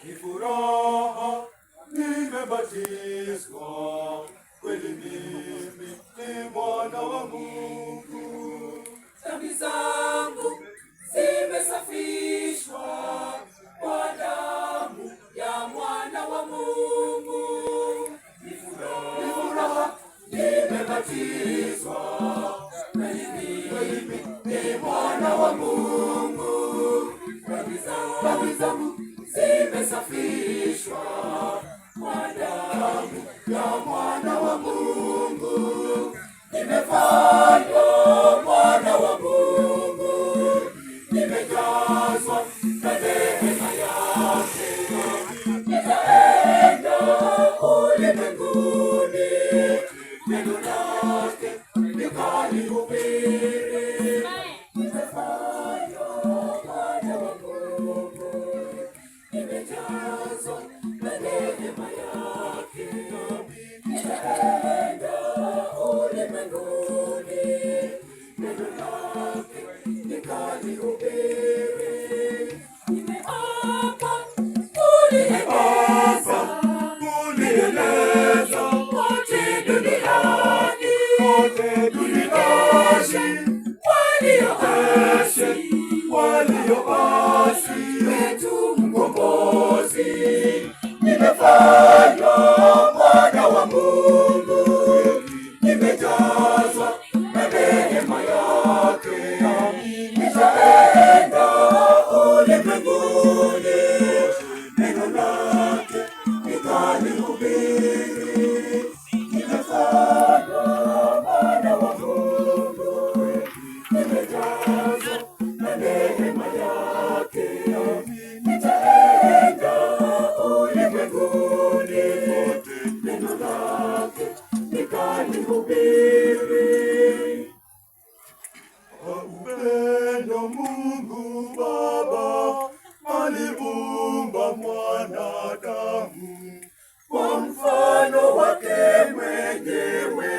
ni furaha, nimebatizwa, kweli mimi ni mwana wa Mungu. Dhambi zangu zimesafishwa kwa damu ya mwana wa Mungu. Ni furaha, nimebatizwa, kweli mimi ni mwana wa Mungu. Dhambi zangu zimesafishwa kwa damu ya mwana wa Mungu. Nimefanywa mwana wa Mungu, nimejazwa na neema yake. Nitaenda ulimwenguni, neno lake nikalihubiri. Nimefanywa mwana wa Mungu, nimejazwa na neema yake. Nitaenda ulimwenguni, neno lake nikalihubiri. Nimeapa kulieneza kote duniani, walioasi wetu mkombozi. Nimefanywa mwana wa Mungu, nimejazwa na neema yake. Nitaenda ulimwenguni, neno lake nikalihubiri. Nimefanywa mwana wa Mungu, nimejazwa na neema yake. Nitaenda ulimwenguni, neno lake nikalihubiri. Kwa upendo Mungu Baba aliumba mwanadamu, Kwa mfano wake mwenyewe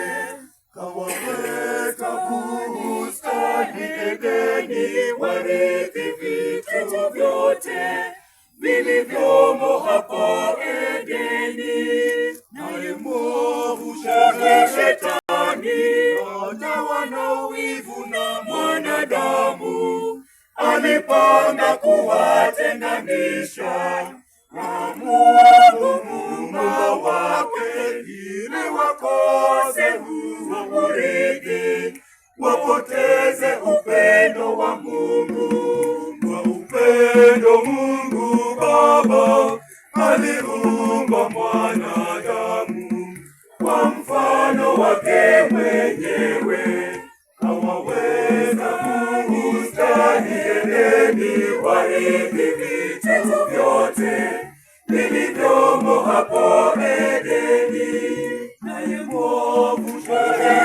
kawaweka bustani Edeni, warithi vitu vyote vilivyomo hapo Edeni. naye mwovu Shetani akawa na wivu na mwanadamu, alipanga kuwatenganisha na Mungu Muumba wake, ili wakose huo urithi, wapoteze upendo wa Mungu. Kwa upendo Mungu Baba aliumba mwanadamu, Kwa mfano wake mwenyewe kawaweka bustani Edeni, warithi vitu vyote vilivyomo hapo Edeni. naye mwovu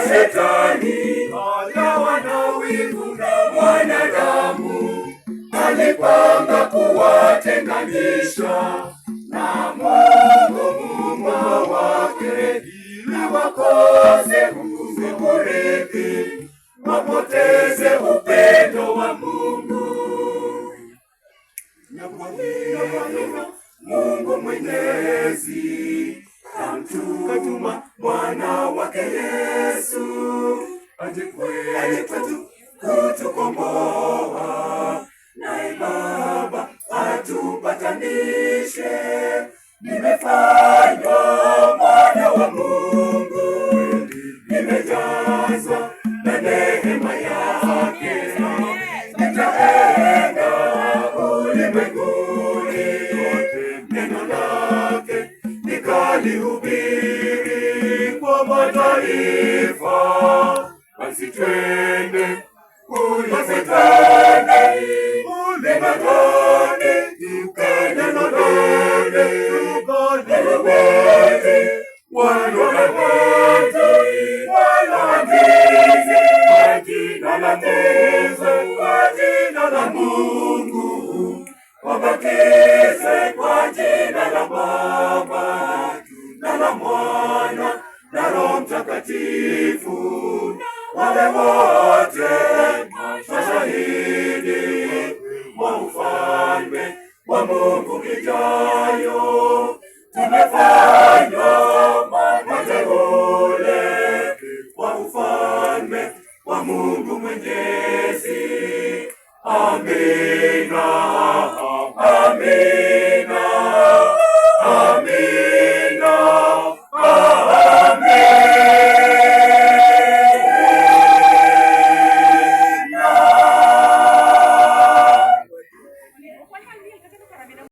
Shetani akawa na wivu na mwanadamu, alipanga kuwatenganisha na Mungu Muumba wake, ili wakose huo urithi, wapoteze upendo wa Mungu. na kwa hiyo Mungu Mwenyezi kamtuma mwana wake Yesu aje kwetu kutukomboa, naye Baba atupatanishe. Nimefanywa mwana wa Mungu, nimejazwa na neema yake. Nitaenda ulimwenguni, neno lake nikalihubiri kwa mataifa. Basi twende ulimwenguni, kwa jina la Mungu, wabatize kwa jina la Baba na la Mwana na Roho Mtakatifu, wale wote mashahidi wa ufalme wa wa Mungu ijayo. Tumefanywa wateule wa ufalme wa Mungu Mwenyezi.